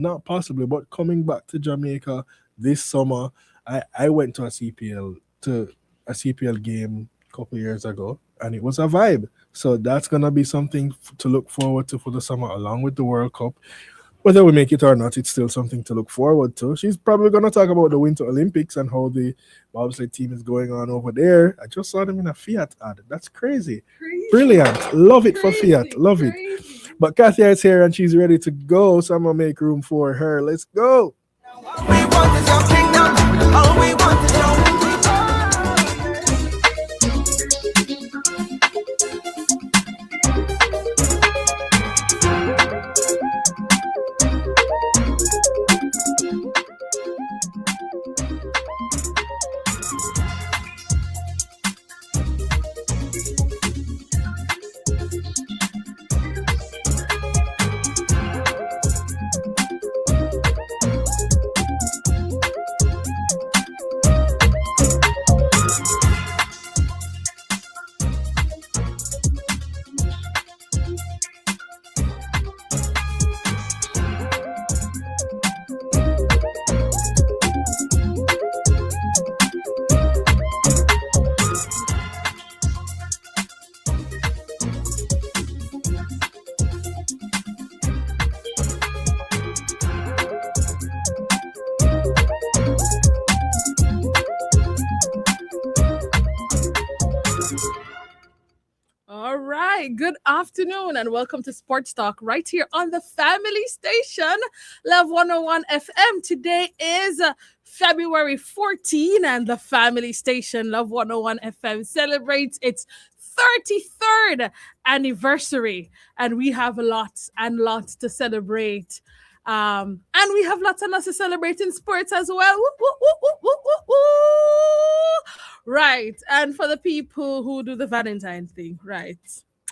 Not possibly, but coming back to Jamaica this summer, I went to a CPL game a couple years ago, and it was a vibe. So that's gonna be something to look forward to for the summer, along with the World Cup. Whether we make it or not, it's still something to look forward to. She's probably gonna talk about the Winter Olympics and how the bobsled team is going on over there. I just saw them in a Fiat ad. That's crazy. Brilliant. Love it for Fiat. Love it. But Kathia is here and she's ready to go. So I'm gonna make room for her. Let's go. All we want is your kingdom. All we want is your All right. Good afternoon and welcome to Sports Talk right here on the family station, Love 101 FM. Today is February 14 and the family station, Love 101 FM, celebrates its 33rd anniversary. And we have lots and lots to celebrate. And we have lots and lots to celebrate in sports as well. Woo, woo, woo, woo, woo, woo, woo. Right. And for the people who do the Valentine's thing, right.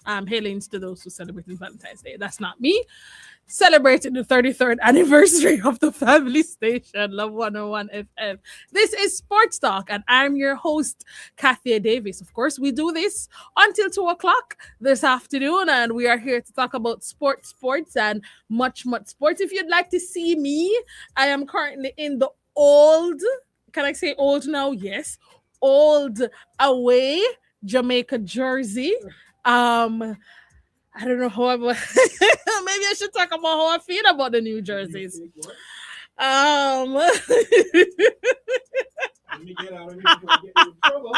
Hailing to those who celebrate Valentine's Day. That's not me. Celebrating the 33rd anniversary of the family station, Love 101 FM. This is Sports Talk, and I'm your host, Kathya Davis. Of course, we do this until 2 o'clock this afternoon, and we are here to talk about sports, and much sports. If you'd like to see me, I am currently in the old, can I say old now? Yes. Old away Jamaica jersey. I don't know how maybe I should talk about how I feel about the new jerseys. Let me get out of here before I get in trouble.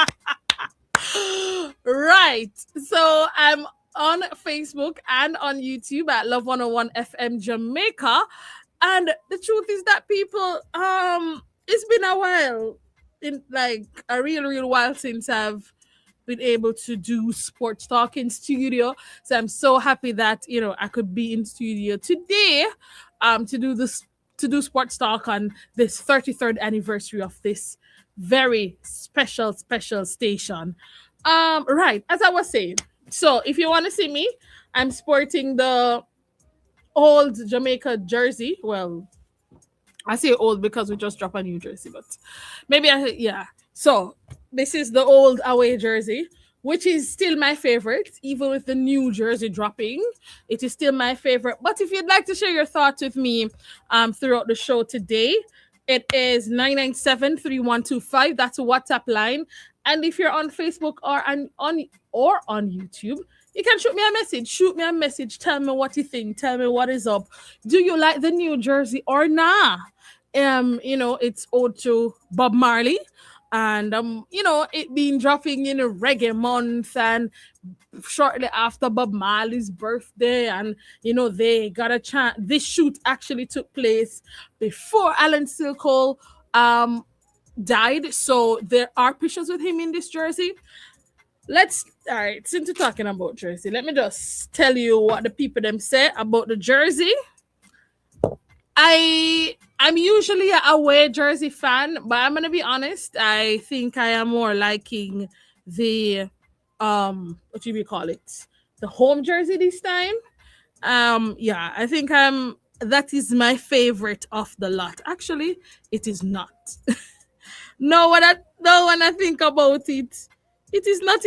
Right. So I'm on Facebook and on YouTube at Love 101 FM Jamaica. And the truth is that people, it's been a while, in like a real while since I've been able to do sports talk in studio. So I'm so happy that I could be in studio today to do this, to do sports talk on this 33rd anniversary of this very special station. Right, as I was saying. So if you want to see me, I'm sporting the old Jamaica jersey. Well, I say old because we just dropped a new jersey, but yeah. So this is the old away jersey, which is still my favorite, even with the new jersey dropping. It is still my favorite. But if you'd like to share your thoughts with me throughout the show today, it is 997-3125. That's a WhatsApp line. And if you're on Facebook or on YouTube, you can shoot me a message. Shoot me a message. Tell me what you think. Tell me what is up. Do you like the new jersey or nah? It's ode to Bob Marley. And it being dropping in a reggae month and shortly after Bob Marley's birthday, and they got a chance. This shoot actually took place before Alan Silkole died, so there are pictures with him in this jersey. All right, since we're talking about jersey, let me just tell you what the people them say about the jersey. I'm usually a away jersey fan, but I'm gonna be honest. I think I am more liking the what do you call it? The home jersey this time. Yeah, I think that is my favorite of the lot. Actually, it is not. No, when I think about it, it is not,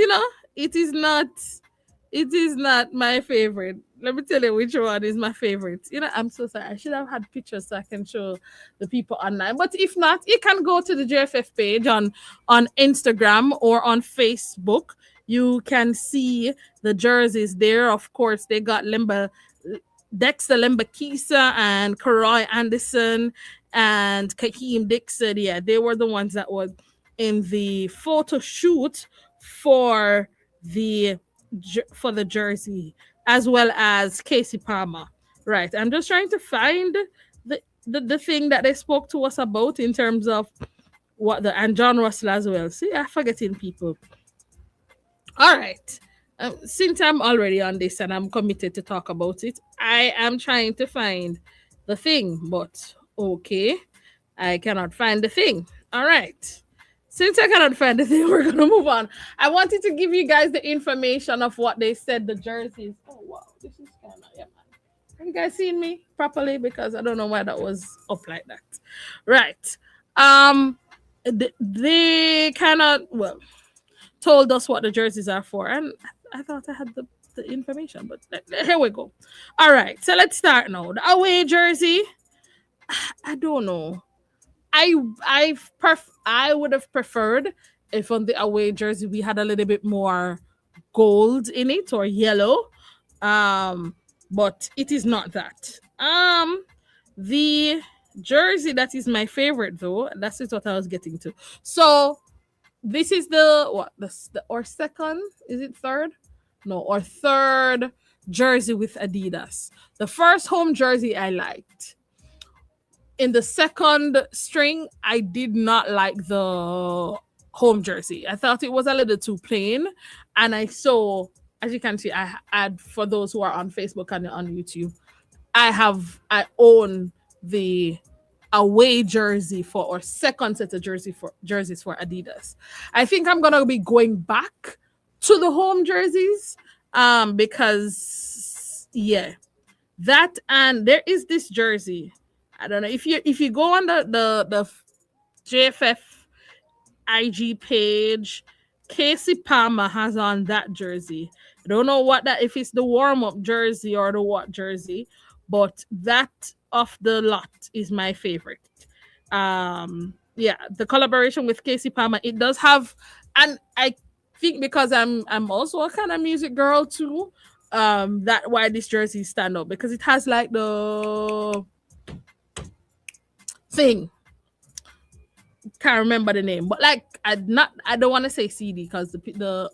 it is not my favorite. Let me tell you which one is my favorite. I'm so sorry. I should have had pictures so I can show the people online. But if not, you can go to the JFF page on Instagram or on Facebook. You can see the jerseys there. Of course, they got Dexter Lembakisa and Karoy Anderson and Kakeem Dixon. Yeah, they were the ones that was in the photo shoot for the the jersey, as well as Casey Palmer. Right. I'm just trying to find the thing that they spoke to us about in terms of and John Russell as well. See, I'm forgetting people. All right. Since I'm already on this and I'm committed to talk about it, I am trying to find the thing, but okay, I cannot find the thing. All right. Since I cannot find the thing, we're gonna move on. I wanted to give you guys the information of what they said the jerseys. Oh wow, this is kind of yeah, man. Have you guys seen me properly? Because I don't know why that was up like that. Right. They kind of told us what the jerseys are for, and I thought I had the information, but here we go. All right, so let's start now. The away jersey. I don't know. I would have preferred if on the away jersey we had a little bit more gold in it or yellow. But it is not that. The jersey that is my favorite though, that's just what I was getting to. So this is or second, is it third? No, or third jersey with Adidas. The first home jersey I liked. In the second string, I did not like the home jersey. I thought it was a little too plain. And I saw, as you can see, I had, for those who are on Facebook and on YouTube, I own the away jersey or second set of jerseys for Adidas. I think I'm gonna be going back to the home jerseys because that, and there is this jersey. I don't know if you go on the JFF IG page, Casey Palmer has on that jersey. I don't know if it's the warm-up jersey or the what jersey, but that of the lot is my favorite. The collaboration with Casey Palmer, it does have, and I think because I'm also a kind of music girl too, that why this jersey stand up, because it has like the thing, can't remember the name, but like I don't want to say CD because the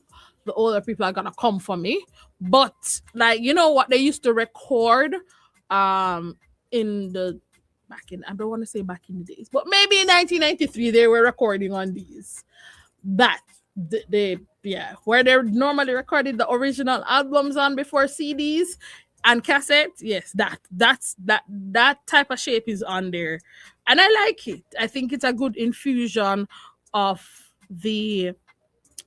older people are gonna come for me, but like what they used to record in the I don't want to say back in the days, but maybe in 1993 they were recording on these, that where they normally recorded the original albums on before CDs and cassettes. Yes, that type of shape is on there, and I like it. I think it's a good infusion of the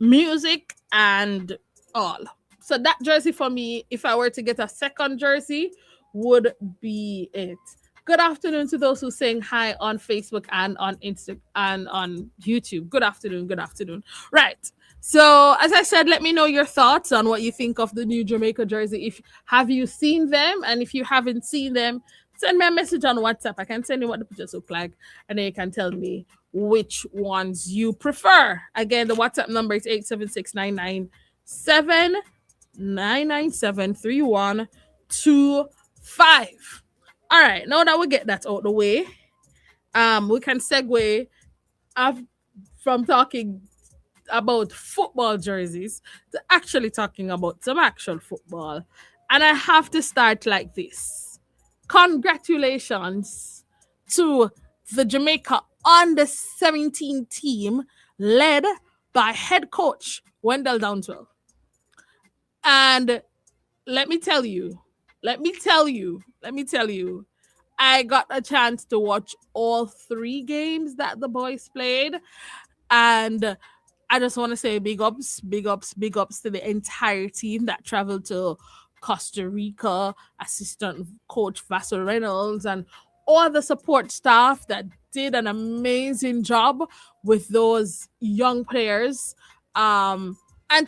music and all. So that jersey for me, if I were to get a second jersey, would be it. Good afternoon to those who saying hi on Facebook and on Instagram and on YouTube. Good afternoon. Good afternoon. Right. So as I said, let me know your thoughts on what you think of the new Jamaica jersey. Have you seen them? And if you haven't seen them, send me a message on WhatsApp. I can send you what the pictures look like, and then you can tell me which ones you prefer. Again, the WhatsApp number is 876-997-397-3125. All right, now that we get that out the way, we can segue from talking about football jerseys to actually talking about some actual football. And I have to start like this. Congratulations to the Jamaica under-17 team led by head coach Wendell Downswell. And let me tell you, I got a chance to watch all 3 games that the boys played. And I just want to say big ups to the entire team that traveled to Costa Rica, assistant coach Vassal Reynolds, and all the support staff that did an amazing job with those young players. And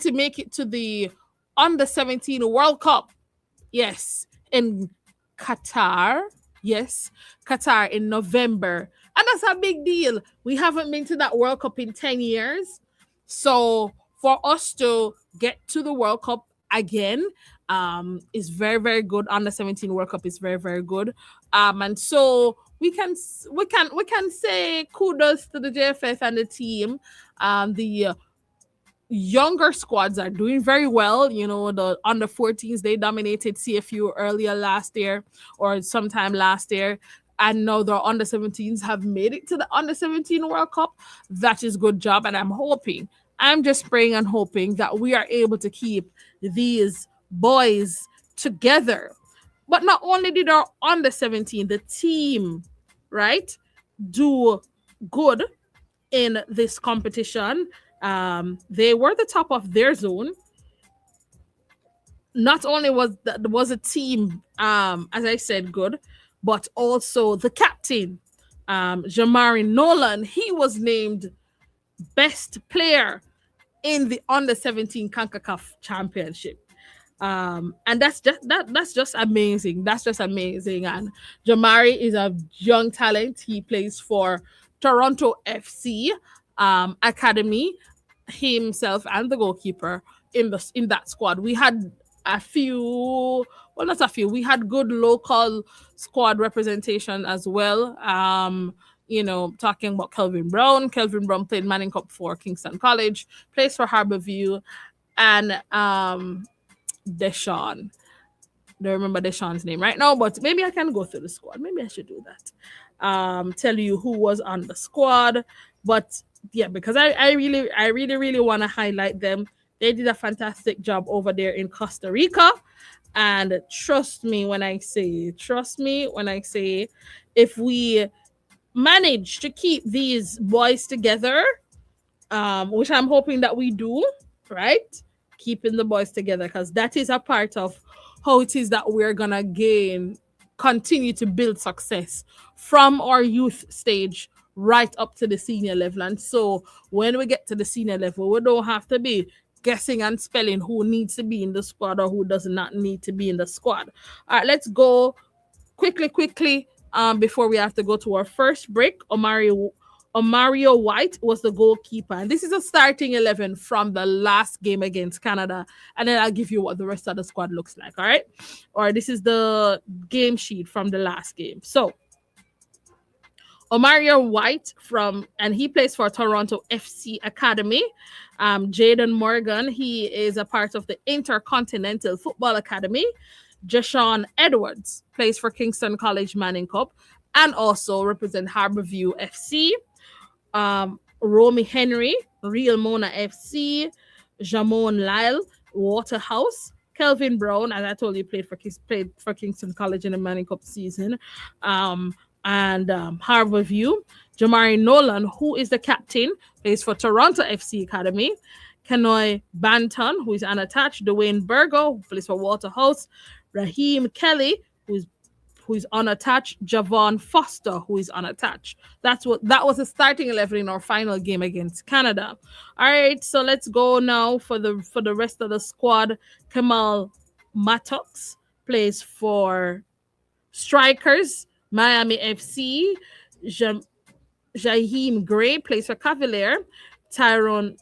to make it to the under-17 World Cup, Yes, in Qatar. Yes, Qatar in November. And that's a big deal. We haven't been to that World Cup in 10 years. So for us to get to the World Cup again is very, very good. Under 17 World Cup is very, very good. And so we can say kudos to the JFF and the team. The younger squads are doing very well. You know, the under 14s, they dominated CFU earlier last year or sometime last year. And now the under 17s have made it to the under 17 World Cup. That is good job. And I'm just praying and hoping that we are able to keep these boys together. But not only did our under 17, the team, right, do good in this competition. They were the top of their zone. Not only was a team, as I said, good, but also the captain, Jamari Nolan. He was named best player in the under 17 CONCACAF Championship. And that's just amazing. That's just amazing. And Jamari is a young talent. He plays for Toronto FC Academy. Himself and the goalkeeper in that squad. We had a few, well, not a few. We had good local squad representation as well. Talking about Kelvin Brown. Kelvin Brown played Manning Cup for Kingston College, plays for Harborview, and Deshaun. Don't remember Deshaun's name right now, but maybe I can go through the squad. Maybe I should do that. Tell you who was on the squad. But yeah, because I really want to highlight them. They did a fantastic job over there in Costa Rica. And trust me when I say, if we manage to keep these boys together, which I'm hoping that we do, right? Keeping the boys together, because that is a part of how it is that we're gonna continue to build success from our youth stage right up to the senior level. And so when we get to the senior level, we don't have to be guessing and spelling who needs to be in the squad or who does not need to be in the squad. All right, let's go quickly before we have to go to our first break. Omario White was the goalkeeper. And this is a starting 11 from the last game against Canada. And then I'll give you what the rest of the squad looks like, all right? Or this is the game sheet from the last game. So, Omario White and he plays for Toronto FC Academy. Jaden Morgan, he is a part of the Intercontinental Football Academy. Jashawn Edwards plays for Kingston College Manning Cup and also represent Harborview FC. Romy Henry, Real Mona FC. Jamon Lyle, Waterhouse. Kelvin Brown, as I told you, played for Kingston College in the Manning Cup season. And Harborview. Jamari Nolan, who is the captain, plays for Toronto FC Academy. Kenoy Banton, who is unattached. Dwayne Burgo, who plays for Waterhouse. Raheem Kelly, who is unattached. Javon Foster, who is unattached. That was the starting 11 in our final game against Canada. All right, so let's go now for the rest of the squad. Kamal Mattox plays for Strikers, Miami FC. Jaheim Gray plays for Cavalier. Tyrone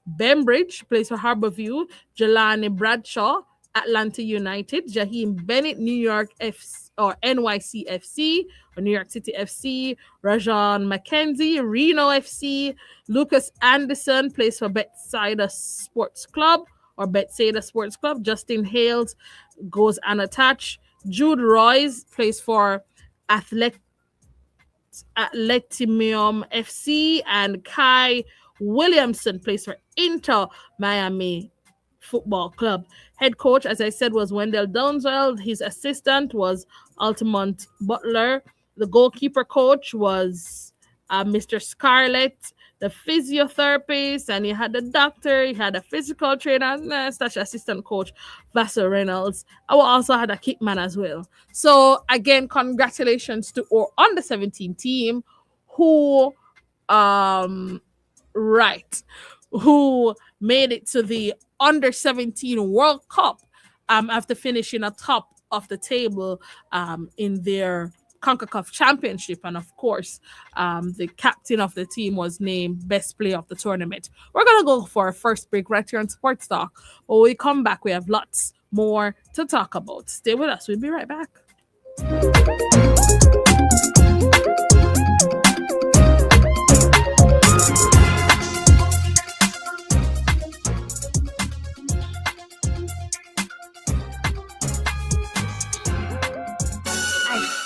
Bembridge plays for Harborview. Jelani Bradshaw, Atlanta United. Jaheim Bennett, New York FC or NYC FC or New York City FC. Rajan McKenzie, Reno FC. Lucas Anderson plays for Bethsaida Sports Club or Bethsaida Sports Club. Justin Hales goes unattached. Jude Royce plays for Athletium FC, and Kai Williamson plays for Inter Miami Football Club. Head coach, as I said, was Wendell Downswell. His assistant was Altamont Butler. The goalkeeper coach was Mr. Scarlett. The physiotherapist, and you had the doctor, you had a physical trainer, slash assistant coach, Vassar Reynolds. I also had a kickman as well. So again, congratulations to our under 17 team who made it to the under 17 World Cup. after finishing atop of the table in their CONCACAF championship. And of course, the captain of the team was named best player of the tournament. We're going to go for our first break right here on Sports Talk. When we come back, we have lots more to talk about. Stay with us. We'll be right back.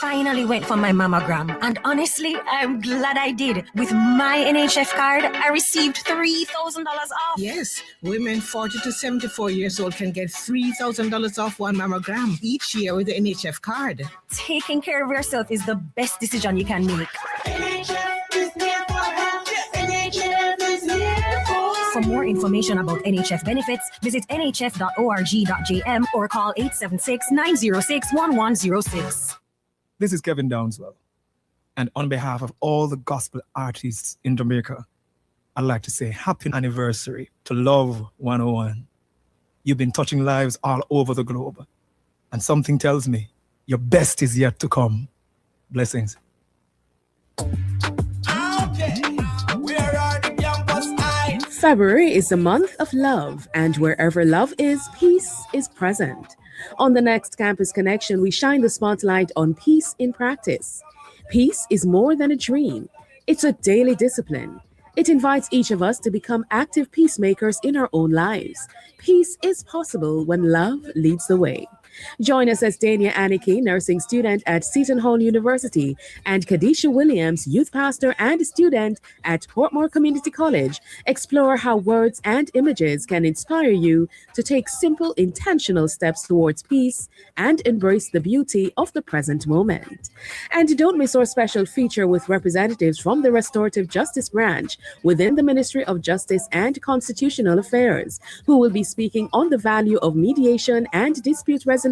Finally went for my mammogram, and honestly, I'm glad I did. With my NHF card, I received $3,000 off. Yes, women 40 to 74 years old can get $3,000 off one mammogram each year with the NHF card. Taking care of yourself is the best decision you can make. NHF is there for help. NHF is here For more information about NHF benefits, visit nhf.org.jm or call 876-906-1106. This is Kevin Downswell, and on behalf of all the gospel artists in Jamaica, I'd like to say happy anniversary to Love 101. You've been touching lives all over the globe, and something tells me your best is yet to come. Blessings. February is the month of love, and wherever love is, peace is present. On the next Campus Connection, we shine the spotlight on peace in practice. Peace is more than a dream. It's a daily discipline. It invites each of us to become active peacemakers in our own lives. Peace is possible when love leads the way. Join us as Dania Aniki, nursing student at Seton Hall University, and Kadisha Williams, youth pastor and student at Portmore Community College, explore how words and images can inspire you to take simple, intentional steps towards peace and embrace the beauty of the present moment. And don't miss our special feature with representatives from the Restorative Justice Branch within the Ministry of Justice and Constitutional Affairs, who will be speaking on the value of mediation and dispute resolution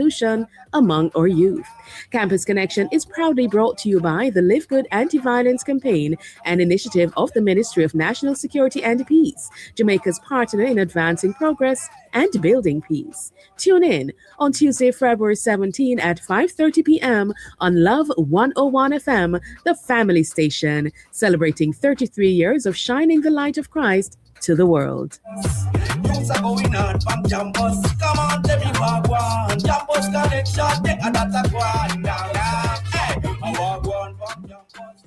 among our youth. Campus Connection is proudly brought to you by the Live Good Anti-Violence Campaign, an initiative of the Ministry of National Security and Peace, Jamaica's partner in advancing progress and building peace. Tune in on Tuesday, February 17 at 5:30 p.m. on Love 101 FM, the family station, celebrating 33 years of shining the light of Christ to the world. Things are going on from Jambos. Come on, let me walk one. Jambos connection, take another one down. Hey, I walk one from Jambos.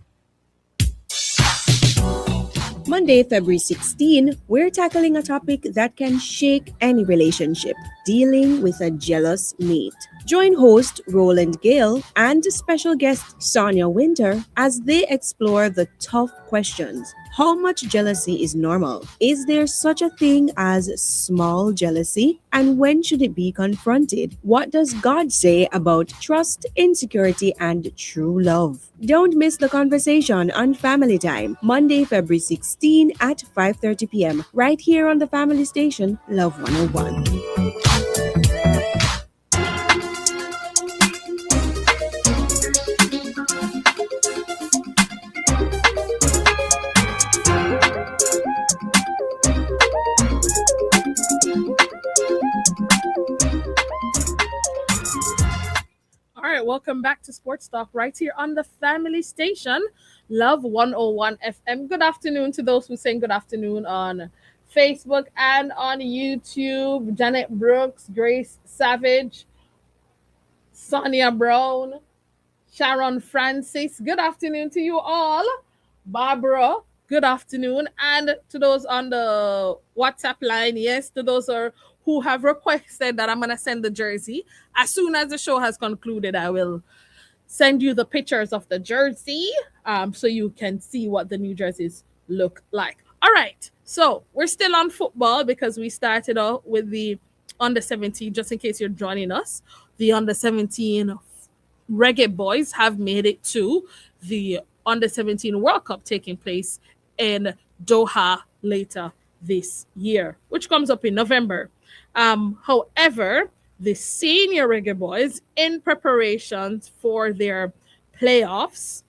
Monday, February 16, we're tackling a topic that can shake any relationship: dealing with a jealous mate. Join host Roland Gale and special guest Sonia Winter as they explore the tough questions. How much jealousy is normal? Is there such a thing as small jealousy? And when should it be confronted? What does God say about trust, insecurity, and true love? Don't miss the conversation on Family Time, Monday, February 16 at 5:30 p.m. right here on the family station, Love 101. Welcome back to Sports Talk right here on the family station, Love 101 FM. Good afternoon to those who saying good afternoon on Facebook and on YouTube. Janet Brooks, Grace Savage, Sonia Brown, Sharon Francis. Good afternoon to you all. Barbara, good afternoon. And to those on the WhatsApp line, yes, to those who have requested that I'm going to send the jersey. As soon as the show has concluded, I will send you the pictures of the jersey so you can see what the new jerseys look like. All right. So we're still on football because we started out with the under-17, just in case you're joining us. The under-17 Reggae Boys have made it to the under-17 World Cup taking place in Doha later this year, which comes up in November. However, the senior Reggae Boys, in preparation for their playoffs,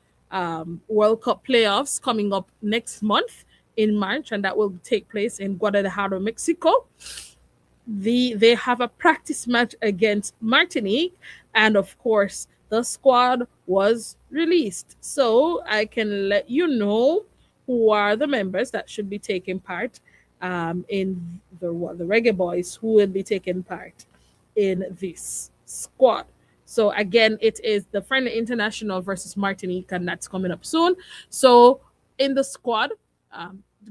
World Cup playoffs coming up next month in March, and that will take place in Guadalajara, Mexico. they have a practice match against Martinique, and of course the squad was released. So I can let you know who are the members that should be taking part in the Reggae Boys who will be taking part in this squad. So again, it is the friendly international versus Martinique, and that's coming up soon. So in the squad,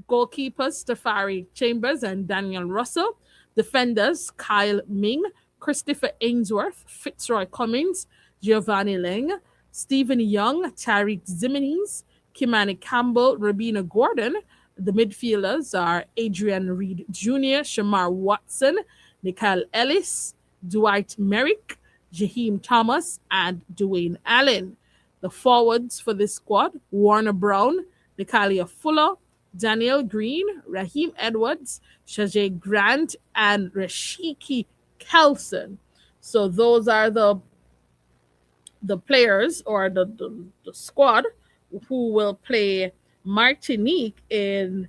goalkeepers Stefari Chambers and Daniel Russell, defenders Kyle Ming, Christopher Ainsworth, Fitzroy Cummings, Giovanni Ling, Stephen Young, Tariq Zimenez, Kimani Campbell, Rabina Gordon. The midfielders are Adrian Reed Jr., Shamar Watson, Nicole Ellis, Dwight Merrick, Jaheim Thomas, and Dwayne Allen. The forwards for this squad, Warner Brown, Nikalia Fuller, Daniel Green, Raheem Edwards, Shajay Grant, and Rashiki Kelson. So those are the players or the squad who will play Martinique in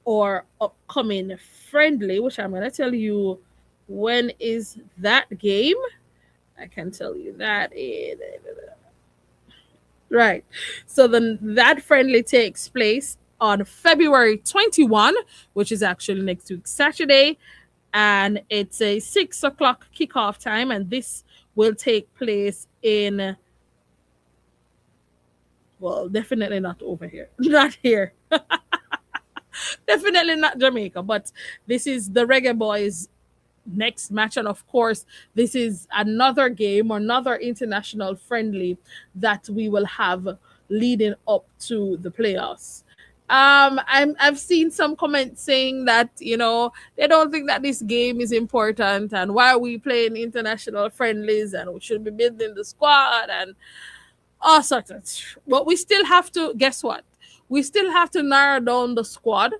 or upcoming friendly, which I'm going to tell you when is that game. I can tell you that right. So then that friendly takes place on February 21, which is actually next week Saturday, and it's a 6 o'clock kickoff time, and this will take place in, well, definitely not over here, not here. Definitely not Jamaica, but this is the Reggae Boys next match. And of course, this is another game or another international friendly that we will have leading up to the playoffs. I've seen some comments saying that, they don't think that this game is important, and why are we playing international friendlies, and we should be building the squad and all sorts of. But we still have to, guess what? We still have to narrow down the squad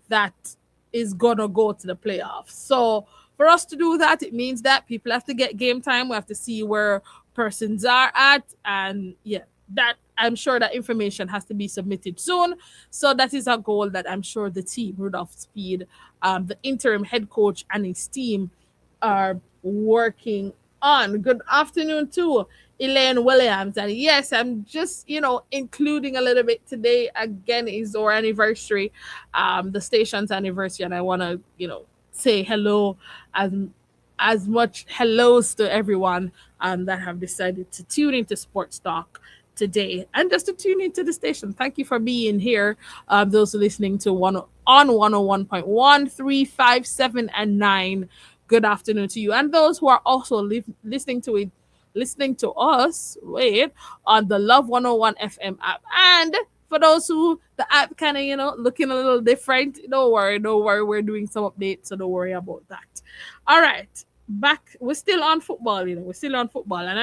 that is gonna go to the playoffs. So for us to do that, it means that people have to get game time. We have to see where persons are at, and yeah, that I'm sure that information has to be submitted soon. So that is a goal that I'm sure the team, Rudolph Speed, the interim head coach, and his team are working on. Good afternoon to Elaine Williams. And yes, I'm just, including a little bit today. Again, is our anniversary, the station's anniversary. And I want to, say hello as much hellos to everyone that have decided to tune into Sports Talk today and just to tune into the station. Thank you for being here. Those listening to on 101.1, 3, 5, 7, and 9. Good afternoon to you. And those who are also listening to us, on the Love 101 FM app. And for those who the app kind of, looking a little different, don't worry. We're doing some updates, so don't worry about that. All right. Back, we're still on football, we're still on football. And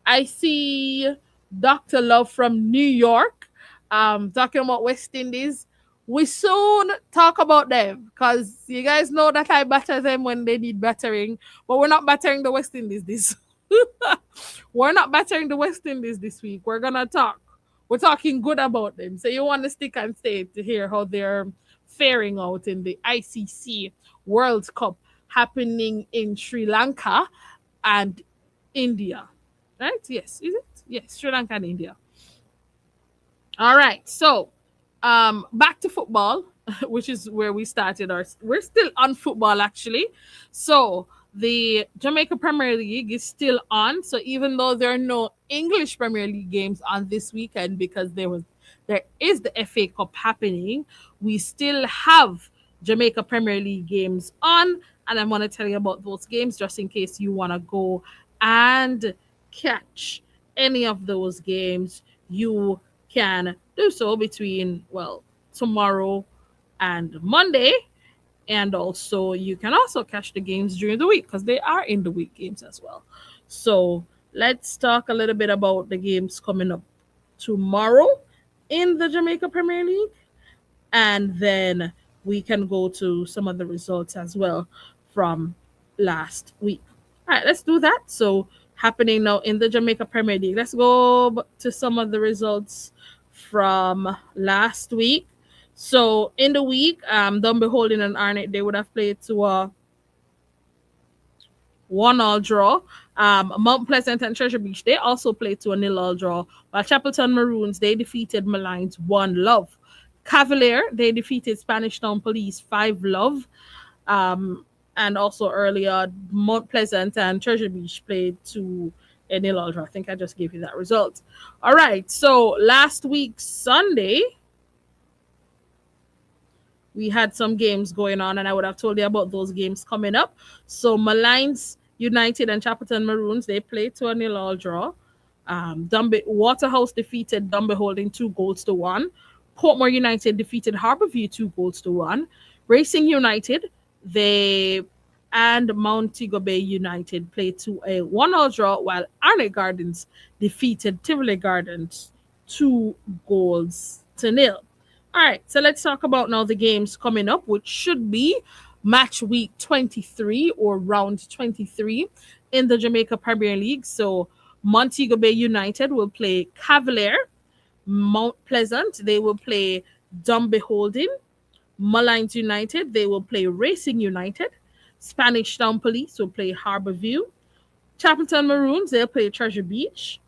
I see Dr. Love from New York talking about West Indies. We soon talk about them because you guys know that I batter them when they need battering, but we're not battering the West Indies this. We're not battering the West Indies this week. We're gonna talk. We're talking good about them. So you want to stick and stay to hear how they're faring out in the ICC World Cup happening in Sri Lanka and India. Right? Yes, is it? Yes, Sri Lanka and India. All right. So back to football, which is where we started we're still on football actually. So the Jamaica Premier League is still on. So even though there are no English Premier League games on this weekend because there is the FA Cup happening, we still have Jamaica Premier League games on, and I want to tell you about those games just in case you want to go and catch any of those games. You can do so between tomorrow and Monday, and also you can also catch the games during the week because they are in the week games as well. So let's talk a little bit about the games coming up tomorrow in the Jamaica Premier League, and then we can go to some of the results as well from last week. All right, let's do that. So happening now in the Jamaica Premier League. Let's go to some of the results from last week. So in the week, Dunbeholding and Arnett, they would have played to a 1-1 draw. Mount Pleasant and Treasure Beach, they also played to a 0-0 draw, while Chapelton Maroons, they defeated Malines 1-0. Cavalier, they defeated Spanish Town Police 5-0. And also earlier, Mount Pleasant and Treasure Beach played to a 0-0 draw. I think I just gave you that result. All right, so last week, Sunday, we had some games going on, and I would have told you about those games coming up. So Malines United and Chapelton Maroons, they played to a 0-0 draw. Waterhouse defeated Dumbe Holding 2-1. Portmore United defeated Harborview 2-1. Racing United, and Montego Bay United played to a 1-0 draw, while Arnett Gardens defeated Tivoli Gardens 2-0. All right, so let's talk about now the games coming up, which should be match week 23 or round 23 in the Jamaica Premier League. So Montego Bay United will play Cavalier. Mount Pleasant, they will play Dumbe Holding. Malines United, they will play Racing United. Spanish Town Police will play Harborview. Chapelton Maroons, they'll play Treasure Beach.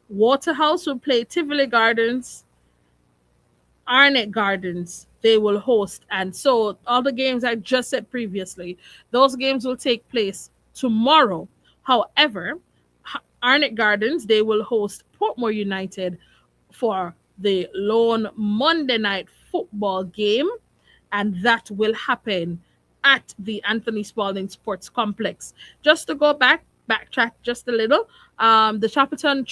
Waterhouse will play Tivoli Gardens. Arnett Gardens, they will host. And so all the games I just said previously, those games will take place tomorrow. However, Arnett Gardens, they will host Portmore United for the lone Monday night football game, and that will happen at the Anthony Spalding Sports Complex. Just to go backtrack just a little, the Chapelton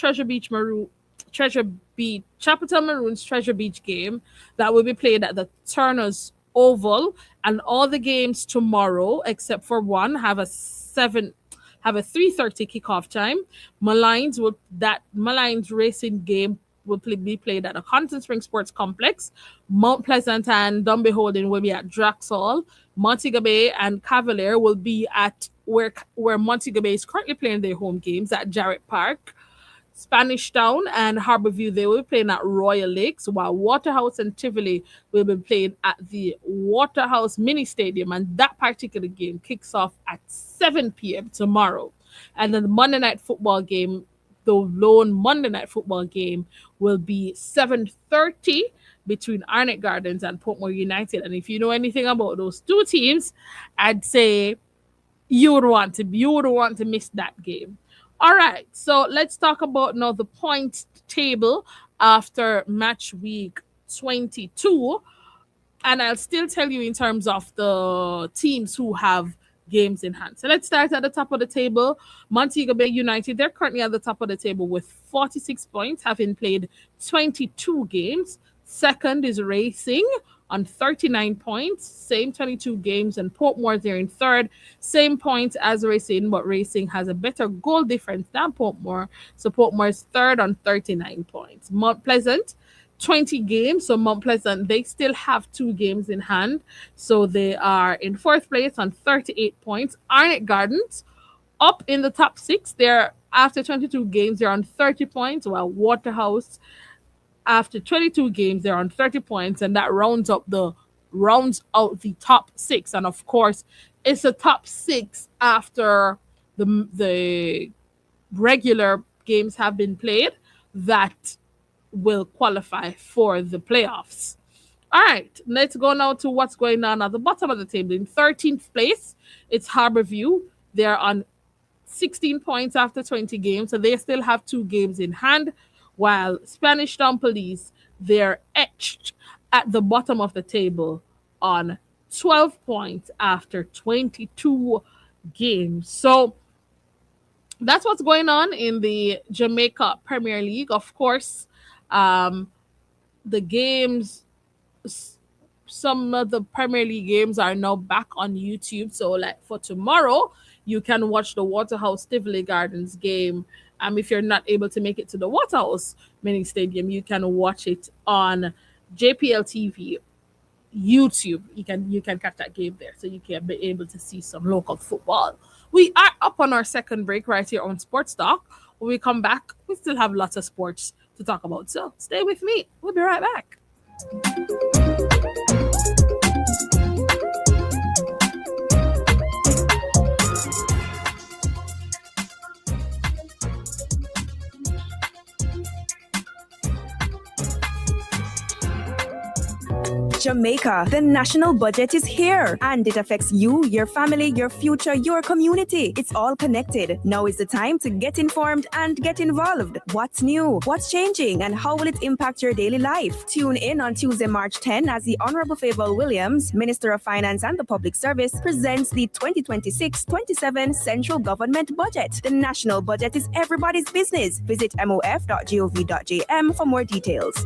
Chapelton Maroons Treasure Beach game that will be played at the Turner's Oval, and all the games tomorrow except for one have a 3:30 kickoff time. Malines Racing game will be played at the Compton Spring Sports Complex. Mount Pleasant and Dumbe Holding will be at Draxall. Montego Bay and Cavalier will be at where Montego Bay is currently playing their home games at Jarrett Park. Spanish Town and Harborview, they will be playing at Royal Lakes, while Waterhouse and Tivoli will be playing at the Waterhouse Mini Stadium, and that particular game kicks off at 7 p.m. tomorrow. And then the Monday night football game, the lone Monday night football game, will be 7:30 between Arnett Gardens and Portmore United. And if you know anything about those two teams, I'd say you would want to miss that game. All right, so let's talk about now the point table after match week 22. And I'll still tell you in terms of the teams who have games in hand. So let's start at the top of the table. Montego Bay United, they're currently at the top of the table with 46 points, having played 22 games. Second is Racing on 39 points, same 22 games, and Portmore, they're in third, same points as Racing, but Racing has a better goal difference than Portmore, so Portmore is third on 39 points. Mount Pleasant, 20 games, so Mount Pleasant, they still have 2 games in hand, so they are in fourth place on 38 points. Arnett Gardens, up in the top 6, they're after 22 games, they're on 30 points, while Waterhouse, after 22 games, they're on 30 points, and that rounds out the top 6. And of course, it's a top 6 after the regular games have been played that will qualify for the playoffs. All right, let's go now to what's going on at the bottom of the table. In 13th place, it's Harborview. They're on 16 points after 20 games, so they still have 2 games in hand, while Spanish Town Police, they're etched at the bottom of the table on 12 points after 22 games. So that's what's going on in the Jamaica Premier League. Of course, the games, some of the Premier League games are now back on YouTube. So like for tomorrow, you can watch the Waterhouse Tivoli Gardens game. If you're not able to make it to the Waterhouse Mini Stadium, you can watch it on JPL TV YouTube. You can catch that game there, so you can be able to see some local football. We are up on our second break right here on Sports Talk. When we come back, we still have lots of sports to talk about. So stay with me. We'll be right back. Jamaica, the national budget is here and it affects you, your family, your future, your community. It's all connected. Now is the time to get informed and get involved. What's new? What's changing? And how will it impact your daily life? Tune in on Tuesday, March 10 as the Honorable Favour Williams, Minister of Finance and the Public Service, presents the 2026-27 Central Government Budget. The national budget is everybody's business. Visit mof.gov.jm for more details.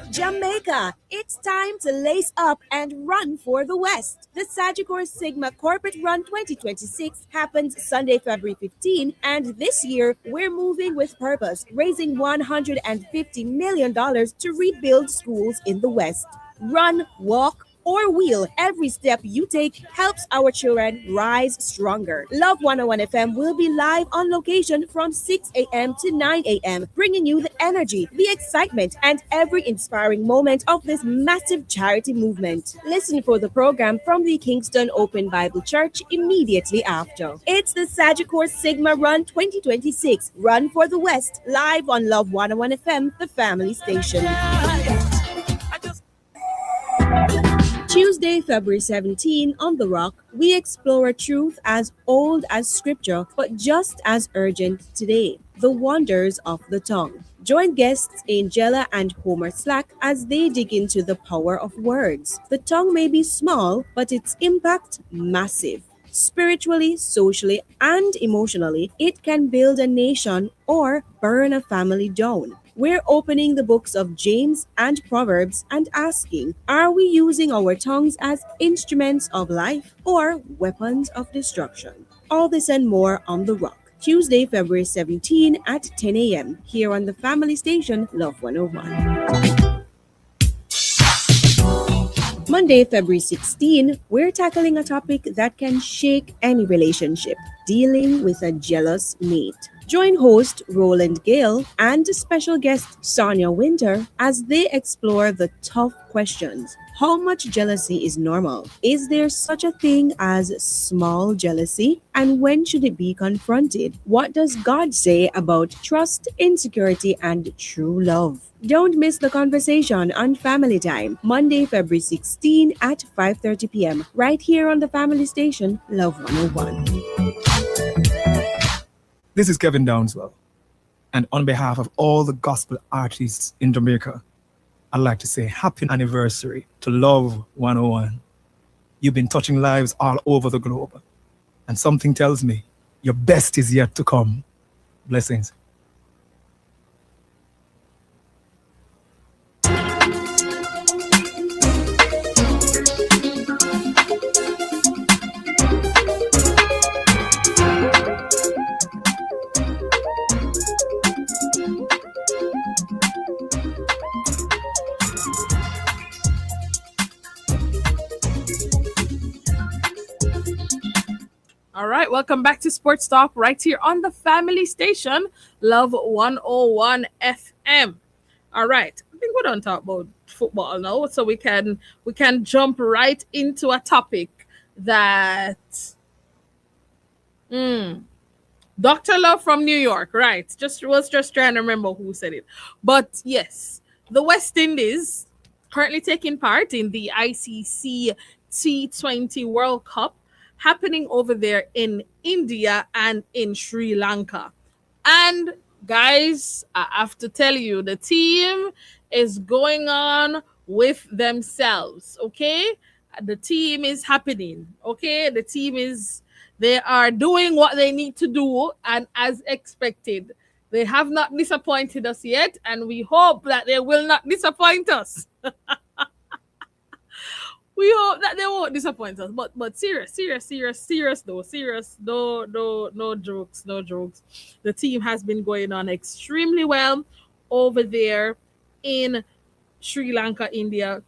Jamaica, it's time to lace up and run for the West. The Sagicor Sigma Corporate Run 2026 happens Sunday, February 15, and this year we're moving with purpose, raising $150 million to rebuild schools in the West. Run, walk, or wheel, every step you take helps our children rise stronger. Love 101 FM will be live on location from 6 a.m. to 9 a.m., bringing you the energy, the excitement, and every inspiring moment of this massive charity movement. Listen for the program from the Kingston Open Bible Church immediately after. It's the Sagicor Sigma Run 2026, Run for the West, live on Love 101 FM, the family station. Tuesday, February 17, on The Rock, we explore a truth as old as scripture, but just as urgent today: the wonders of the tongue. Join guests Angela and Homer Slack as they dig into the power of words. The tongue may be small, but its impact massive. Spiritually, socially, and emotionally, it can build a nation or burn a family down. We're opening the books of James and Proverbs and asking, are we using our tongues as instruments of life or weapons of destruction? All this and more on The Rock, Tuesday, February 17 at 10 a.m. here on the family station, Love 101. Monday, February 16, we're tackling a topic that can shake any relationship: dealing with a jealous mate. Join host Roland Gale and special guest Sonia Winter as they explore the tough questions. How much jealousy is normal? Is there such a thing as small jealousy? And when should it be confronted? What does God say about trust, insecurity, and true love? Don't miss the conversation on Family Time, Monday, February 16 at 5:30 p.m. right here on the family station, Love 101. This is Kevin Downswell, and on behalf of all the gospel artists in Jamaica, I'd like to say happy anniversary to Love 101. You've been touching lives all over the globe, and something tells me your best is yet to come. Blessings. All right, welcome back to Sports Talk right here on the family station, Love 101 FM. All right, I think we don't talk about football now, so we can jump right into a topic that Dr. Love from New York, right? Was just trying to remember who said it. But yes, the West Indies currently taking part in the ICC T20 World Cup happening over there in India and in Sri Lanka. And guys, I have to tell you, the team is going on with themselves, okay? The team is happening, okay? They are doing what they need to do, and as expected, they have not disappointed us yet, and we hope that they will not disappoint us. We hope that they won't disappoint us. But serious though. No jokes. The team has been going on extremely well over there in Sri Lanka, India,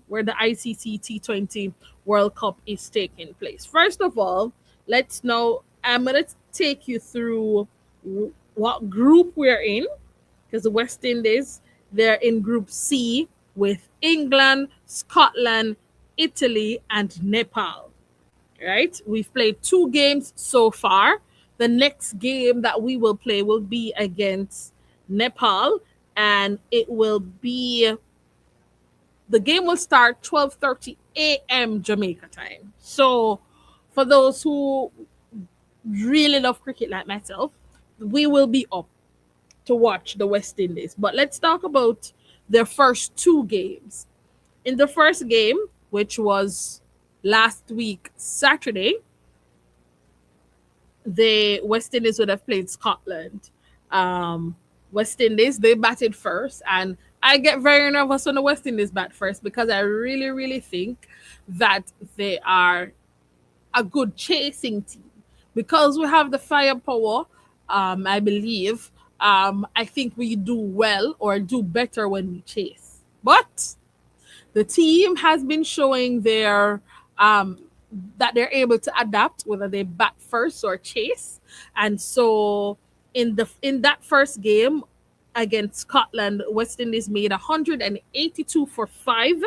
where the ICC T20 World Cup is taking place. First of all, I'm going to take you through what group we're in, because the West Indies, they're in Group C with England, Scotland, Italy, and Nepal. Right? We've played 2 games so far. The next game that we will play will be against Nepal, and it will be the game will start 12:30 a.m. Jamaica time. So for those who really love cricket like myself, we will be up to watch the West Indies. But let's talk about their first two games. In the first game, which was last week Saturday, the West Indies would have played Scotland. West Indies, they batted first, and I get very nervous when the West Indies bat first because I really, really think that they are a good chasing team because we have the firepower. I believe. I think we do well or do better when we chase, but the team has been showing their that they're able to adapt whether they bat first or chase. And so in that first game against Scotland, West Indies made 182 for 5.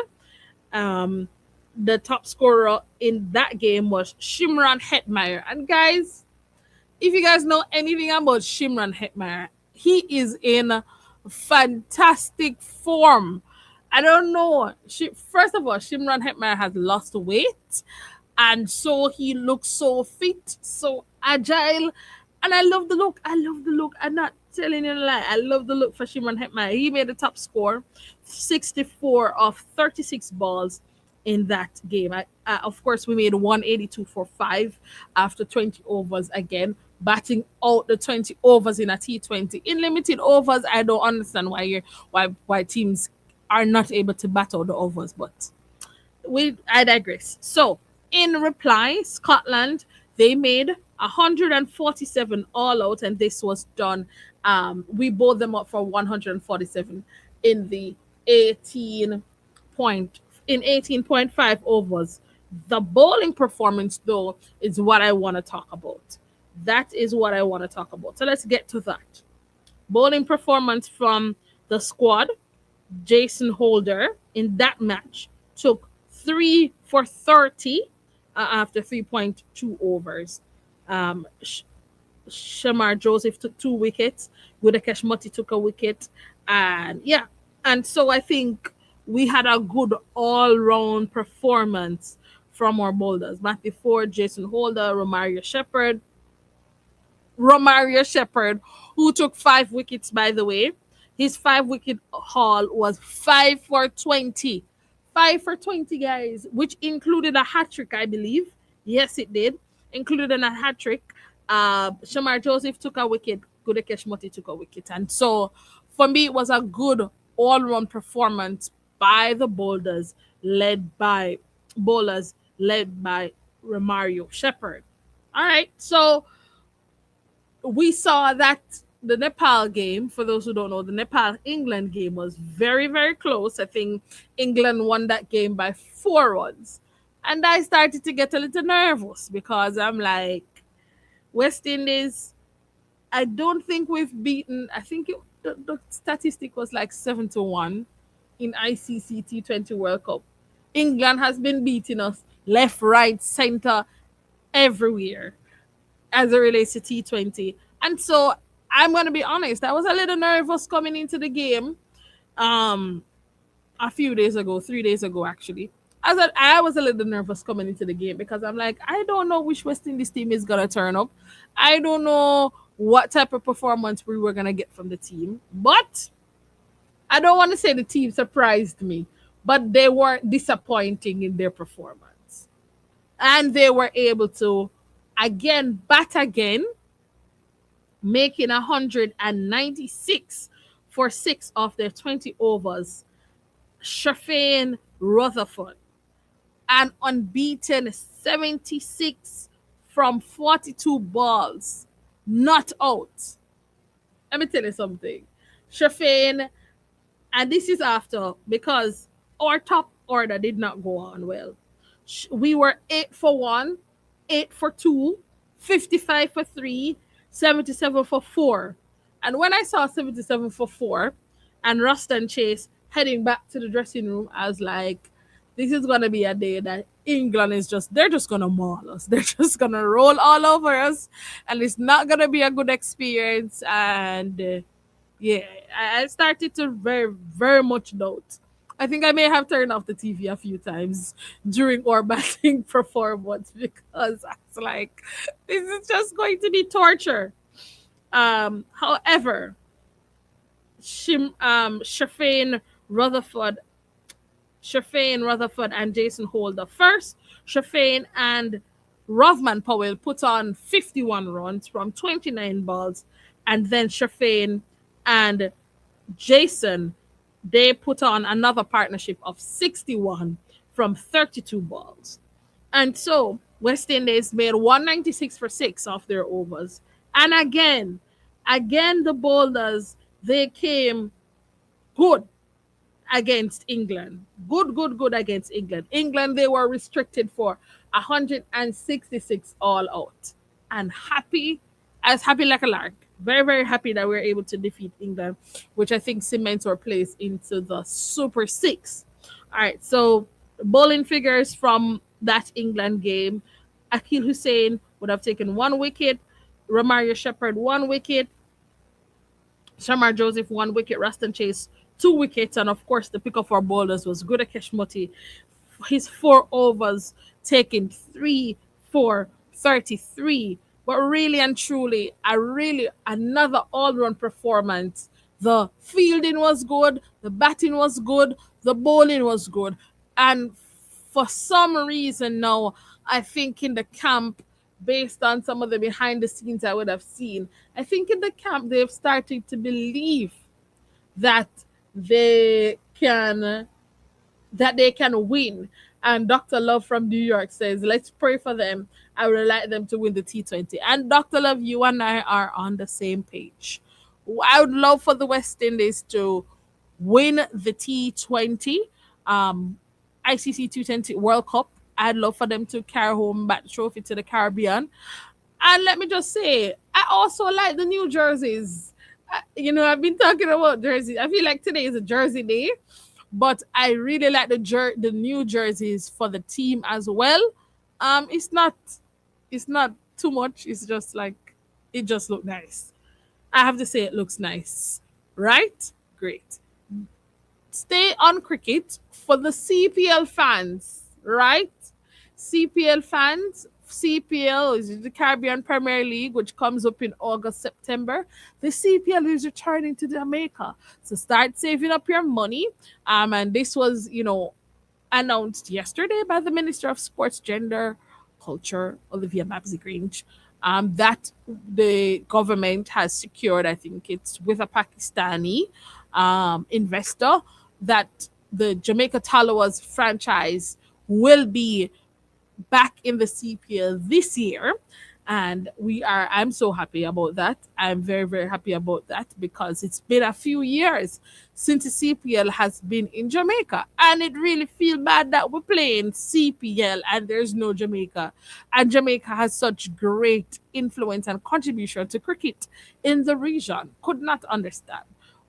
Um, the top scorer in that game was Shimron Hetmeyer. And guys, if you guys know anything about Shimron Hetmeyer, he is in fantastic form. I don't know. First of all, Shimron Hetmeyer has lost weight, and so he looks so fit, so agile, and I love the look. I love the look. I'm not telling you a lie. I love the look for Shimron Hetmeyer. He made the top score, 64 of 36 balls in that game. Of course, we made 182 for 5 after 20 overs again, batting out the 20 overs in a T20. In limited overs, I don't understand why teams are not able to bat out the overs, but I digress. So, in reply, Scotland, they made 147 all out, and this was done. We bowled them up for 147 in the 18.5 overs. The bowling performance, though, is what I want to talk about. That is what I want to talk about. So let's get to that. Bowling performance from the squad. Jason Holder in that match took 3 for 30 after 3.2 overs. Shamar Joseph took 2 wickets. Gudakesh Motti took a wicket. And so I think we had a good all-round performance from our bowlers. Matthew Ford, Jason Holder, Romario Shepherd, who took 5 wickets, by the way. His 5-wicket haul was 5 for 20. 5 for 20, guys, which included a hat-trick, I believe. Yes, it did. Included in a hat-trick. Shamar Joseph took a wicket. Gudakesh Motti took a wicket. And so, for me, it was a good all-round performance by the bowlers led by Romario Shepherd. All right, so we saw that the Nepal game, for those who don't know, the Nepal-England game was very, very close. I think England won that game by 4 runs. And I started to get a little nervous because I'm like, West Indies, I don't think we've beaten, I think the statistic was like 7-1 in ICC T20 World Cup. England has been beating us left, right, center, everywhere as it relates to T20. And so I'm going to be honest, I was a little nervous coming into the game a few days ago, 3 days ago, actually. I was a little nervous coming into the game because I'm like, I don't know which West Indies team is going to turn up. I don't know what type of performance we were going to get from the team. But I don't want to say the team surprised me, but they weren't disappointing in their performance. And they were able to, bat again, making 196 for 6 of their 20 overs. Shafane Rutherford, an unbeaten 76 from 42 balls, not out. Let me tell you something. Shafane, and this is after, because our top order did not go on well. We were 8 for 1, 8 for 2, 55 for 3, 77 for 4. And when I saw 77 for 4 and Ruston Chase heading back to the dressing room, I was like, this is going to be a day that England they're just going to maul us. They're just going to roll all over us. And it's not going to be a good experience. And Yeah, I started to very, very much doubt. I think I may have turned off the TV a few times during our batting performance because I was like, this is just going to be torture. However, Rutherford, Rutherford, and Jason Holder first. Shafane and Rothman Powell put on 51 runs from 29 balls, and then Shafane and Jason, they put on another partnership of 61 from 32 balls. And so West Indies made 196 for 6 off their overs. And again, the bowlers, they came good against England. Good against England. England, they were restricted for 166 all out. And happy like a lark. Very, very happy that we were able to defeat England, which I think cements our place into the Super Six. All right, so bowling figures from that England game. Akil Hussain would have taken 1 wicket, Romario Shepherd 1 wicket, Shamar Joseph 1 wicket, Raston Chase 2 wickets, and of course the pick of our bowlers was Gudakesh Muti. His 4 overs taking 3 for 33. But really and truly, another all-round performance. The fielding was good, the batting was good, the bowling was good, and for some reason now, I think in the camp, based on some of the behind the scenes I would have seen, I think in the camp they've started to believe that they can win. And Dr. Love from New York says, let's pray for them. I would like them to win the T20. And Dr. Love, you and I are on the same page. I would love for the West Indies to win the T20, ICC T20 World Cup. I'd love for them to carry home back the trophy to the Caribbean. And let me just say, I also like the new jerseys. I've been talking about jerseys. I feel like today is a jersey day, but I really like the new jerseys for the team as well. It's not too much. It's just like it just look nice. I have to say it looks nice, right? Great. Stay on cricket for the CPL fans, right? CPL fans. CPL is the Caribbean Premier League, which comes up in August, September. The CPL is returning to Jamaica. So start saving up your money. And this was, announced yesterday by the Minister of Sports, Gender, Culture, Olivia Babsy Grange, that the government has secured, I think it's with a Pakistani investor, that the Jamaica Tallawahs franchise will be back in the CPL this year. And I'm so happy about that. I'm very, very happy about that because it's been a few years since the CPL has been in Jamaica. And it really feels bad that we're playing CPL and there's no Jamaica. And Jamaica has such great influence and contribution to cricket in the region. Could not understand.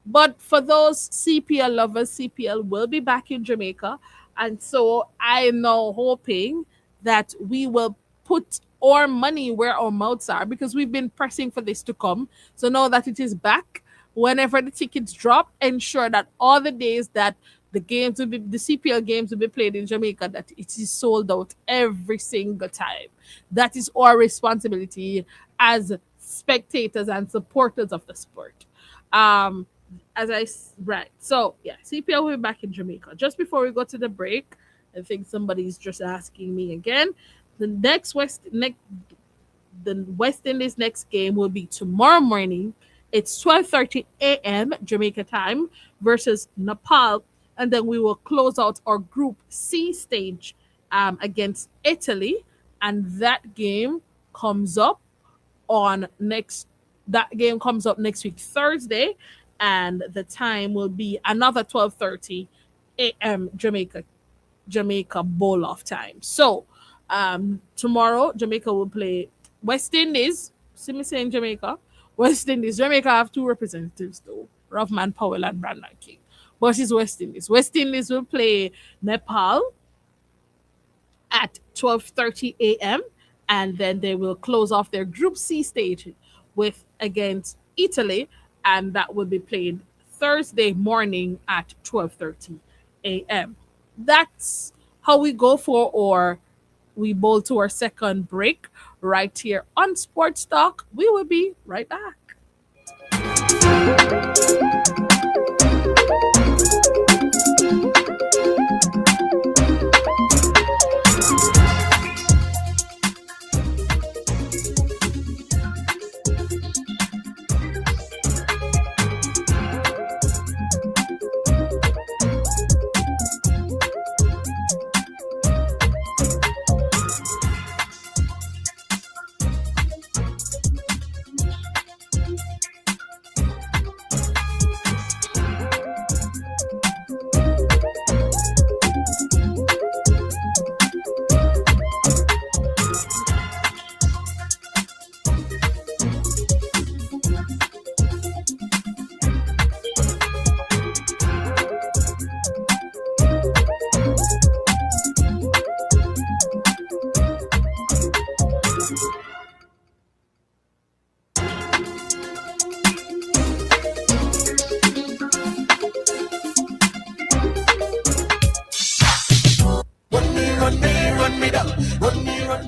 But for those CPL lovers, CPL will be back in Jamaica. And so I am now hoping that we will put our money where our mouths are because we've been pressing for this to come. So now that it is back, whenever the tickets drop, ensure that all the days that the CPL games will be played in Jamaica, that it is sold out every single time. That is our responsibility as spectators and supporters of the sport. Right. So yeah, CPL will be back in Jamaica. Just before we go to the break, I think somebody's just asking me again. The West Indies next game will be tomorrow morning. It's 12:30 a.m. Jamaica time versus Nepal, and then we will close out our Group C stage against Italy, and that game comes up next week Thursday, and the time will be another 12:30 a.m. Jamaica bowl off time. So tomorrow Jamaica will play West Indies. See me saying Jamaica. West Indies. Jamaica have 2 representatives though. Roughman Powell and Brandon King. But it's West Indies. West Indies will play Nepal at 12:30 a.m. and then they will close off their Group C stage with against Italy and that will be played Thursday morning at 12:30 a.m. That's how we go for our we bowl to our second break right here on Sports Talk. We will be right back.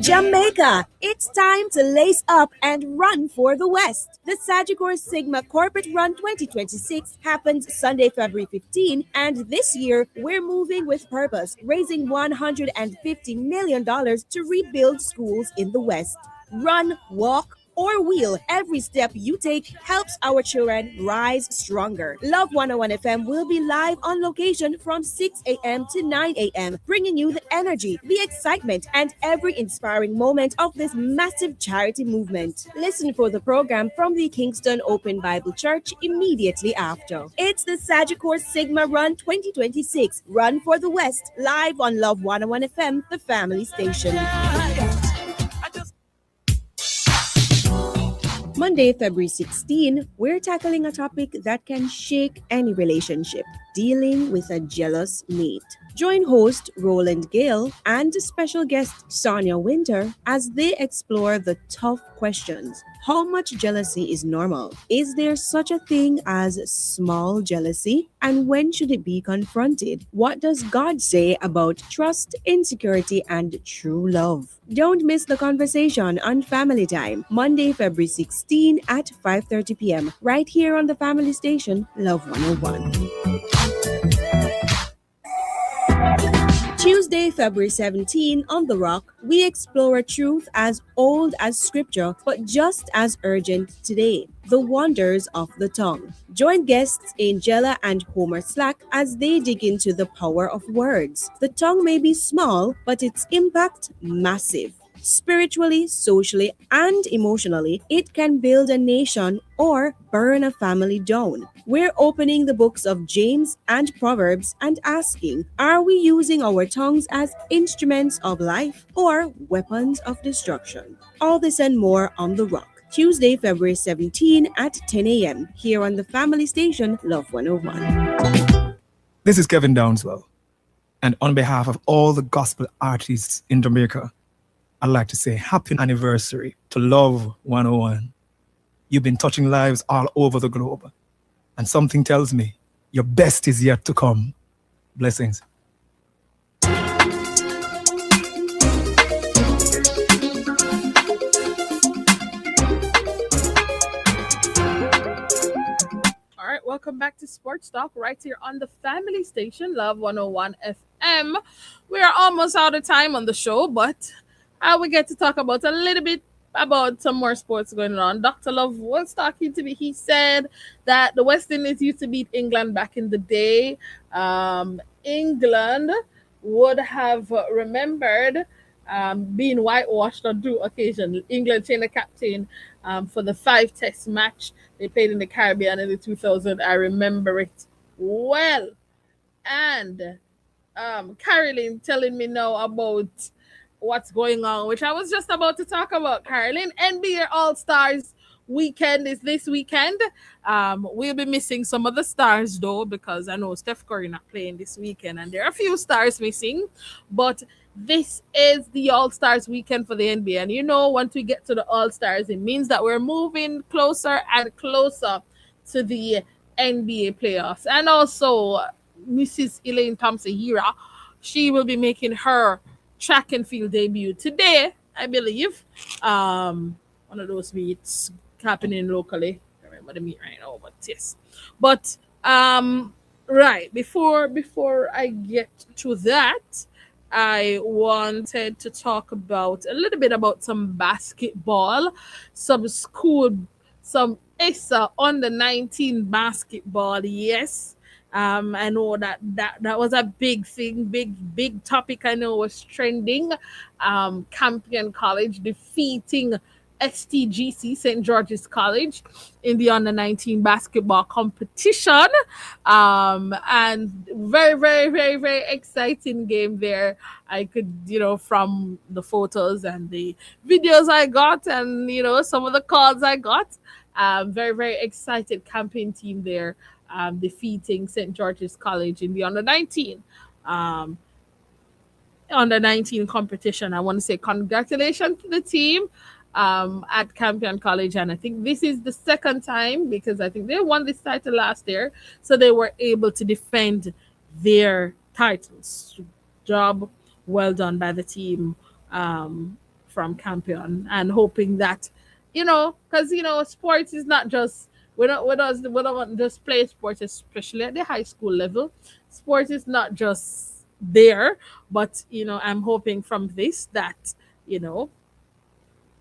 Jamaica, it's time to lace up and run for the West. The Sagicor Sigma Corporate Run 2026 happens Sunday, February 15, and this year we're moving with purpose, raising $150 million to rebuild schools in the West. Run, walk, or wheel, every step you take helps our children rise stronger. Love 101 FM will be live on location from 6 a.m. to 9 a.m., bringing you the energy, the excitement, and every inspiring moment of this massive charity movement. Listen for the program from the Kingston Open Bible Church immediately after. It's the Sagicor Sigma Run 2026, Run for the West, live on Love 101 FM, the family station. Monday, February 16, we're tackling a topic that can shake any relationship, dealing with a jealous mate. Join host Roland Gale and special guest Sonia Winter as they explore the tough questions. How much jealousy is normal? Is there such a thing as small jealousy? And when should it be confronted? What does God say about trust, insecurity, and true love? Don't miss the conversation on Family Time, Monday, February 16 at 5:30 p.m. right here on the family station, Love 101. Tuesday, February 17, on The Rock, we explore a truth as old as scripture, but just as urgent today: the wonders of the tongue. Join guests Angela and Homer Slack as they dig into the power of words. The tongue may be small, but its impact massive. Spiritually, socially, and emotionally, it can build a nation or burn a family down. We're opening the books of James and Proverbs and asking, are we using our tongues as instruments of life or weapons of destruction? All this and more on The Rock, Tuesday, February 17 at 10 a.m. here on the family station, Love 101. This is Kevin Downswell, and on behalf of all the gospel artists in Jamaica, I'd like to say happy anniversary to Love 101. You've been touching lives all over the globe, and something tells me your best is yet to come. Blessings. All right, welcome back to Sports Talk right here on the family station, Love 101 FM. We are almost out of time on the show, but we get to talk about a little bit about some more sports going on. Dr. Love was talking to me. He said that the West Indies used to beat England back in the day. England would have remembered being whitewashed on two occasions. England changed the captain for the 5-test match they played in the Caribbean in the 2000. I remember it well. And Carolyn telling me now about what's going on, which I was just about to talk about. Carolyn, NBA All-Stars weekend is this weekend. We'll be missing some of the stars though, because I know Steph Curry not playing this weekend and there are a few stars missing, but this is the All-Stars weekend for the NBA. And you know, once we get to the All-Stars, it means that we're moving closer and closer to the NBA playoffs. And also, Mrs. Elaine Thompson Hira, she will be making her track and field debut today, I believe. One of those meets happening locally. I don't remember the meet right now, but yes. But right before I get to that, I wanted to talk about a little bit about some basketball, some school, some ISA under 19 basketball. Yes. I know that was a big thing, big topic. I know was trending. Campion College defeating STGC St. George's College in the under 19 basketball competition. And very, very, very, very exciting game there. I could, from the photos and the videos I got and, some of the calls I got, very, very excited campaign team there, defeating St. George's College in the under 19. Under 19 competition. I want to say congratulations to the team at Campion College. And I think this is the second time because I think they won this title last year. So they were able to defend their titles. Job well done by the team from Campion, and hoping that, because, sports is not just, we don't just play sports, especially at the high school level. Sports is not just there, but I'm hoping from this that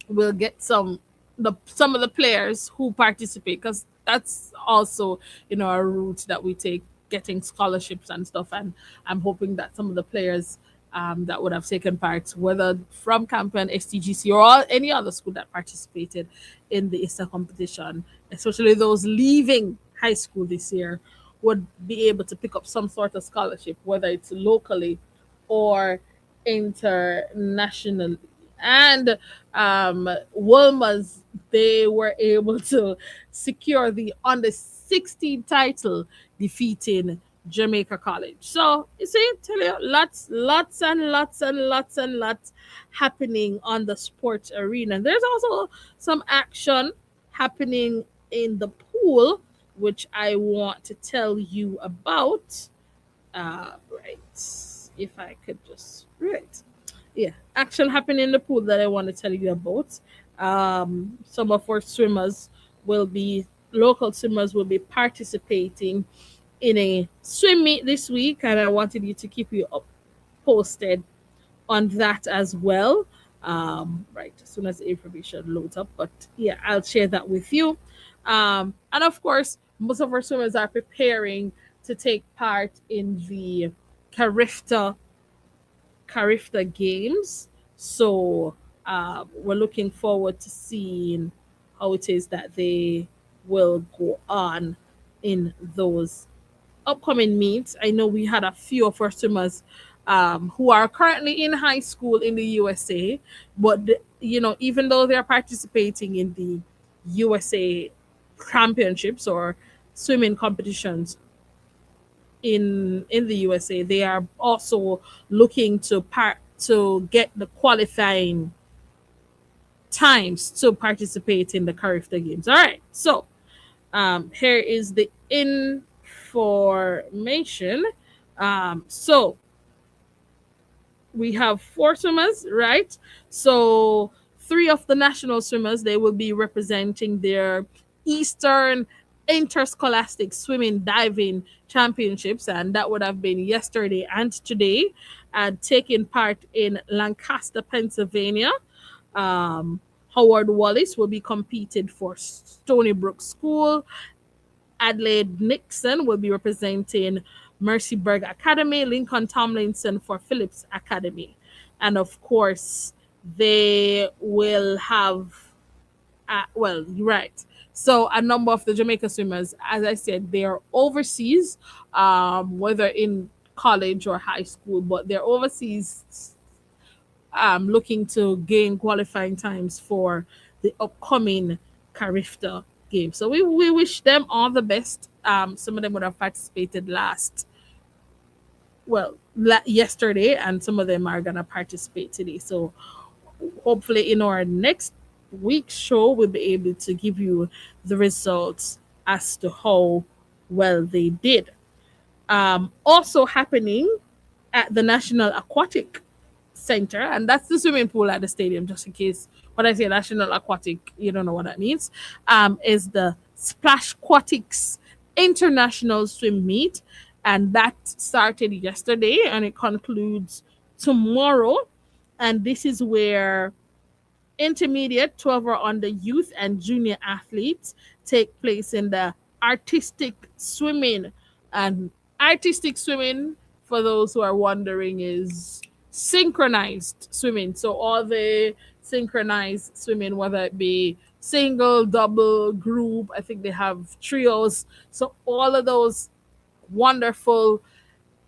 we'll get some of the players who participate, because that's also a route that we take, getting scholarships and stuff. And I'm hoping that some of the players that would have taken part, whether from Campion, STGC, or any other school that participated in the ISA competition, especially those leaving high school this year, would be able to pick up some sort of scholarship, whether it's locally or internationally. And Wolmers, they were able to secure the under 16 title, defeating Jamaica College. So you see, tell you, lots and lots happening on the sports arena. There's also some action happening in the pool, which I want to tell you about. Right. If I could just action happening in the pool that I want to tell you about. Some of our local swimmers will be participating in a swim meet this week, and I wanted you to keep you up posted on that as well. Right, as soon as the information loads up, but yeah, I'll share that with you. And of course, most of our swimmers are preparing to take part in the Carifta Games. So we're looking forward to seeing how it is that they will go on in those upcoming meets. I know we had a few of our swimmers who are currently in high school in the USA, but even though they're participating in the USA championships or swimming competitions in the USA, they are also looking to get the qualifying times to participate in the Carifta Games. All right, so here is the information. So we have 4 swimmers, right? So 3 of the national swimmers, they will be representing their Eastern Interscholastic Swimming Diving Championships, and that would have been yesterday and today, and taking part in Lancaster, Pennsylvania. Howard Wallace will be competing for Stony Brook School. Adelaide Nixon will be representing Mercyburg Academy. Lincoln Tomlinson for Phillips Academy. And of course, they will have, so a number of the Jamaica swimmers, as I said, they are overseas, whether in college or high school, but they're overseas looking to gain qualifying times for the upcoming Carifta game. So we wish them all the best. Some of them would have participated yesterday, and some of them are going to participate today. So hopefully in our next week's show, we'll be able to give you the results as to how well they did. Also happening at the National Aquatic Center, and that's the swimming pool at the stadium, just in case when I say National Aquatic, you don't know what that means, is the Splash Aquatics International Swim Meet, and that started yesterday and it concludes tomorrow. And this is where intermediate, 12 or under youth and junior athletes take place in the artistic swimming. And artistic swimming, for those who are wondering, is synchronized swimming. So all the synchronized swimming, whether it be single, double, group, I think they have trios. So all of those wonderful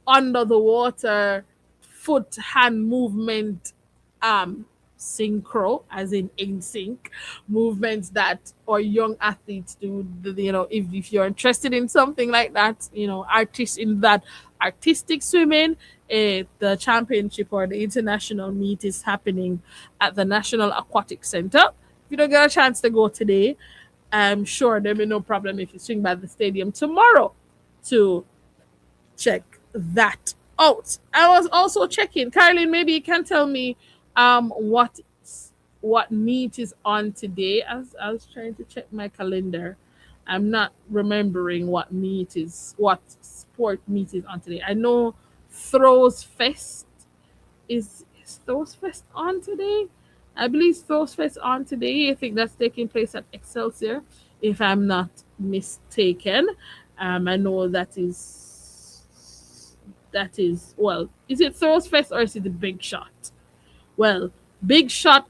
under the water foot hand movement, um synchro, as in sync movements that our young athletes do. If you're interested in something like that, artists in that artistic swimming, the championship or the international meet is happening at the National Aquatic Center. If you don't get a chance to go today, I'm sure there'll be no problem if you swing by the stadium tomorrow to check that out. I was also checking, Caroline, maybe you can tell me what meet is on today. I was trying to check my calendar. I'm not remembering what sport meet is on today. I know Throws Fest is Throws Fest on today. I believe Throws Fest on today. I think that's taking place at Excelsior, if I'm not mistaken. I know well, is it Throws Fest or is it the Big Shot? Well, Big Shot,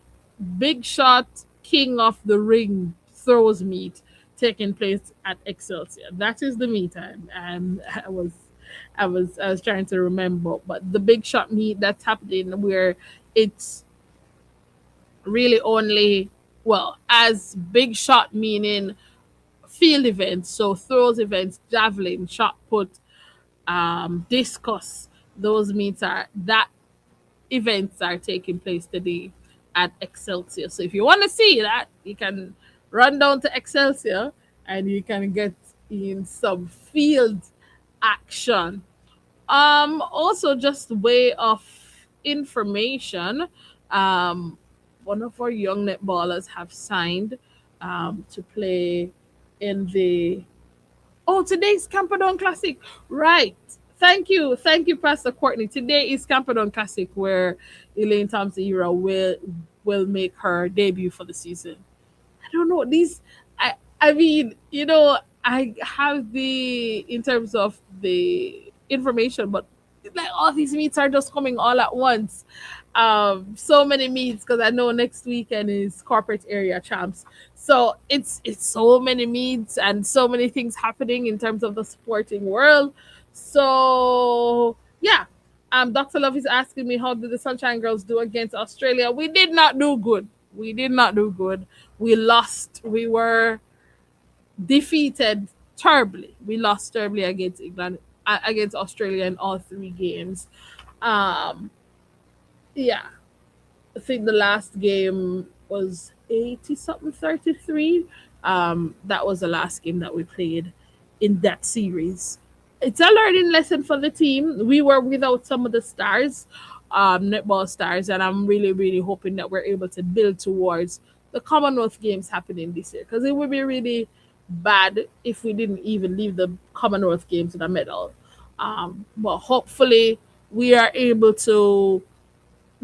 King of the Ring throws meet taking place at Excelsior. That is the meet time. I was trying to remember, but the Big Shot meet that's happening where it's really only, well, as Big Shot meaning field events, so throws events, javelin, shot put, discuss. Those meets are that events are taking place today at Excelsior. So if you want to see that, you can run down to Excelsior and you can get in some field action. Also, just way of information, one of our young netballers have signed to play in the today's Camperdown Classic. Right. Thank you, Pastor Courtney. Today is Camperdown Classic, where Elaine Thompson-Hero will make her debut for the season. I don't know these. I mean, I have in terms of the information, but like all these meets are just coming all at once. So many meets, because I know next weekend is corporate area champs. So it's so many meets and so many things happening in terms of the sporting world. So yeah. Dr. Love is asking me, how did the Sunshine Girls do against Australia? We did not do good. We lost. We were defeated terribly. We lost terribly against England, against Australia in all three games. Yeah. I think the last game was 80-something 33. That was the last game that we played in that series. It's a learning lesson for the team. We were without some of the stars, netball stars, and I'm really, really hoping that we're able to build towards the Commonwealth Games happening this year, because it would be really bad if we didn't even leave the Commonwealth Games with a medal. But hopefully we are able to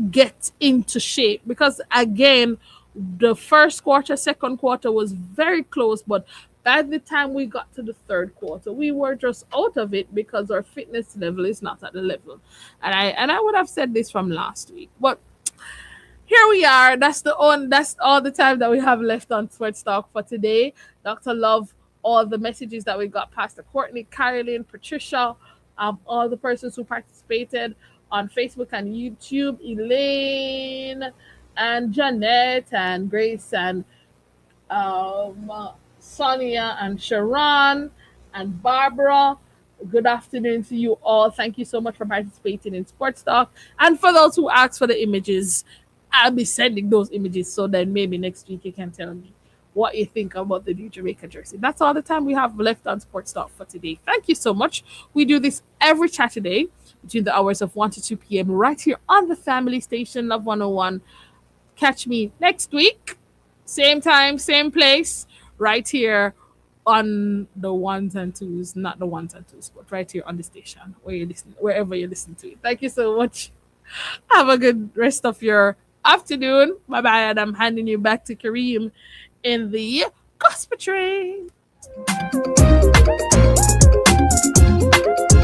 get into shape, because again, the first quarter, second quarter was very close, but by the time we got to the third quarter, we were just out of it because our fitness level is not at the level. And I would have said this from last week, but here we are. That's all the time that we have left on Sports Talk for today. Dr. Love, all the messages that we got, Pastor Courtney, Caroline, Patricia, all the persons who participated on Facebook and YouTube, Elaine and Jeanette and Grace and Sonia and Sharon and Barbara. Good afternoon to you all. Thank you so much for participating in Sports Talk. And for those who asked for the images, I'll be sending those images, so then maybe next week you can tell me what you think about the new Jamaica jersey. That's all the time we have left on Sports Talk for today. Thank you so much. We do this every Saturday between the hours of 1 to 2 p.m. right here on the family station, Love 101. Catch me next week, same time, same place, right here on the ones and twos, not the ones and twos, but right here on the station where you listen, wherever you listen to it. Thank you so much. Have a good rest of your afternoon. Bye bye. And I'm handing you back to Kareem in the gospel train.